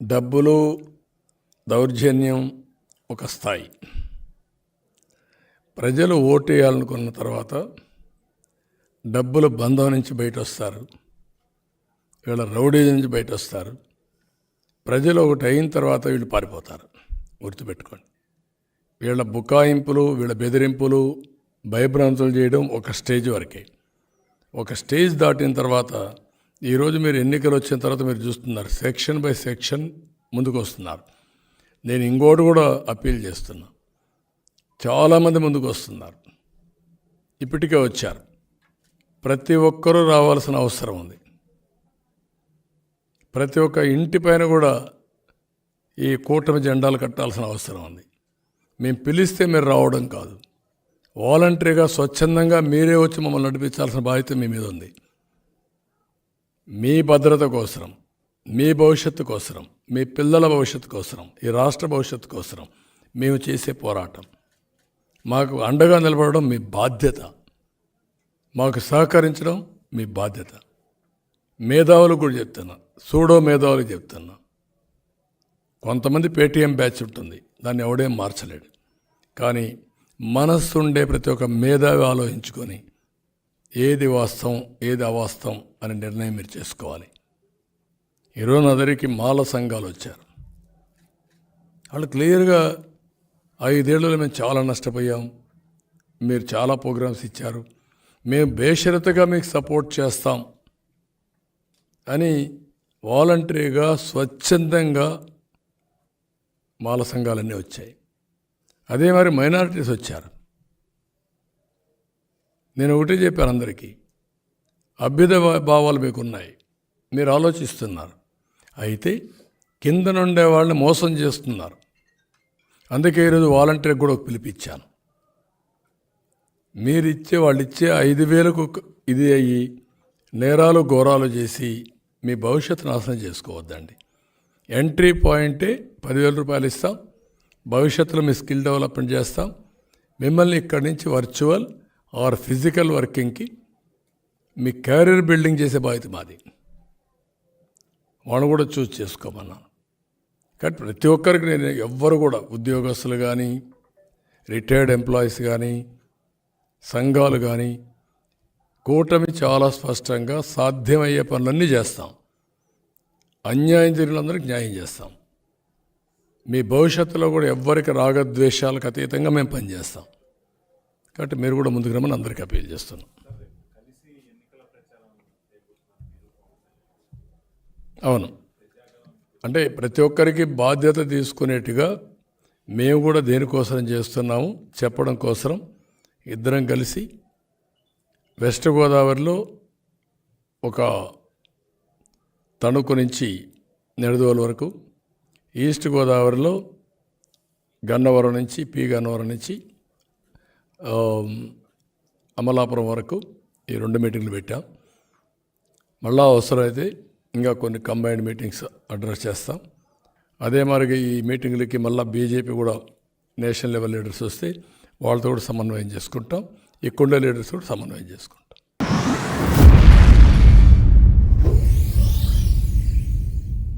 డబ్బులు, దౌర్జన్యం ఒక స్థాయి. ప్రజలు ఓటేయాలనుకున్న తర్వాత డబ్బుల బంధం నుంచి బయట వస్తారు, వీళ్ళ రౌడీజం నుంచి బయట వస్తారు. ప్రజలు ఒకటి అయిన తర్వాత వీళ్ళు పారిపోతారు. గుర్తుపెట్టుకోండి, వీళ్ళ బుకాయింపులు, వీళ్ళ బెదిరింపులు, భయభ్రాంతులు చేయడం ఒక స్టేజ్ వరకే. ఒక స్టేజ్ దాటిన తర్వాత ఈరోజు మీరు ఎన్నికలు వచ్చిన తర్వాత మీరు చూస్తున్నారు, సెక్షన్ బై సెక్షన్ ముందుకు వస్తున్నారు. నేను ఇంకోటి కూడా అప్పీల్ చేస్తున్నా, చాలామంది ముందుకు వస్తున్నారు, ఇప్పటికే వచ్చారు. ప్రతి ఒక్కరూ రావాల్సిన అవసరం ఉంది. ప్రతి ఒక్క ఇంటి పైన కూడా ఈ కూటమి జెండాలు కట్టాల్సిన అవసరం ఉంది. మేము పిలిస్తే మీరు రావడం కాదు, వాలంటరీగా స్వచ్ఛందంగా మీరే వచ్చి మమ్మల్ని నడిపించాల్సిన బాధ్యత మీ మీద ఉంది. మీ భద్రత కోసరం, మీ భవిష్యత్తు కోసరం, మీ పిల్లల భవిష్యత్తు కోసరం, ఈ రాష్ట్ర భవిష్యత్తు కోసరం మేము చేసే పోరాటం. మాకు అండగా నిలబడడం మీ బాధ్యత, మాకు సహకరించడం మీ బాధ్యత. మేధావులకు కూడా చెప్తున్నా, సూడో మేధావులకు చెప్తున్నా, కొంతమంది పేటీఎం బ్యాచ్ ఉంటుంది, దాన్ని ఎవడేం మార్చలేడు. కానీ మనస్సు ఉండే ప్రతి ఒక్క మేధావి ఆలోచించుకొని ఏది వాస్తవం ఏది అవాస్తవం అనే నిర్ణయం మీరు చేసుకోవాలి. ఈరోజు అందరికీ మాల సంఘాలు వచ్చారు. వాళ్ళు క్లియర్గా 5 ఏళ్లలో మేము చాలా నష్టపోయాం, మీరు చాలా ప్రోగ్రామ్స్ ఇచ్చారు, మేము బేషరతుగా మీకు సపోర్ట్ చేస్తాం అని వాలంటరీగా స్వచ్ఛందంగా మాల సంఘాలన్నీ వచ్చాయి. అదే మరి మైనారిటీస్ వచ్చారు. నేను ఒకటే చెప్పాను అందరికీ, అభ్యుదయ భావాలు మీకున్నాయి, మీరు ఆలోచిస్తున్నారు, అయితే కింద నుండే వాళ్ళని మోసం చేస్తున్నారు. అందుకే ఈరోజు వాలంటీర్కి కూడా ఒక పిలిపించాను. వాళ్ళు ఇచ్చే 5,000కు ఇది అయ్యి నేరాలు ఘోరాలు చేసి మీ భవిష్యత్తు నాశనం చేసుకోవద్దండి. ఎంట్రీ పాయింటే 10,000 రూపాయలు ఇస్తాం, భవిష్యత్తులో మీ స్కిల్ డెవలప్మెంట్ చేస్తాం, మిమ్మల్ని ఇక్కడి నుంచి వర్చువల్ ఆర్ ఫిజికల్ వర్కింగ్కి మీ కెరీర్ బిల్డింగ్ చేసే బాధ్యత మాది. వాళ్ళు కూడా చూస్ చేసుకోమన్నాను. కానీ ప్రతి ఒక్కరికి నేను ఎవ్వరు కూడా, ఉద్యోగస్తులు కానీ, రిటైర్డ్ ఎంప్లాయీస్ కానీ, సంఘాలు కానీ, కూటమి చాలా స్పష్టంగా సాధ్యమయ్యే పనులన్నీ చేస్తాం. అన్యాయం జరిగినందరికీ న్యాయం చేస్తాం. మీ భవిష్యత్తులో కూడా ఎవ్వరికి రాగద్వేషాలకు అతీతంగా మేము పనిచేస్తాం. కాబట్టి మీరు కూడా ముందుకు రమ్మని అందరికీ అపీల్ చేస్తున్నాం. అవును, అంటే ప్రతి ఒక్కరికి బాధ్యత తీసుకునేట్టుగా మేము కూడా దేనికోసం చేస్తున్నాము చెప్పడం కోసం ఇద్దరం కలిసి వెస్ట్ గోదావరిలో ఒక తణుకు నుంచి నిడదవోలు వరకు, ఈస్ట్ గోదావరిలో గన్నవరం నుంచి గన్నవరం నుంచి అమలాపురం వరకు ఈ 2 మీటింగ్లు పెట్టాం. మళ్ళా అవసరమైతే ఇంకా కొన్ని కంబైన్డ్ మీటింగ్స్ అడ్రస్ చేస్తాం. అదే మరి ఈ మీటింగ్లకి మళ్ళీ బీజేపీ కూడా నేషనల్ లెవెల్ లీడర్స్ వస్తే వాళ్ళతో కూడా సమన్వయం చేసుకుంటాం, ఇక్కడుండే లీడర్స్ కూడా సమన్వయం చేసుకుంటాం.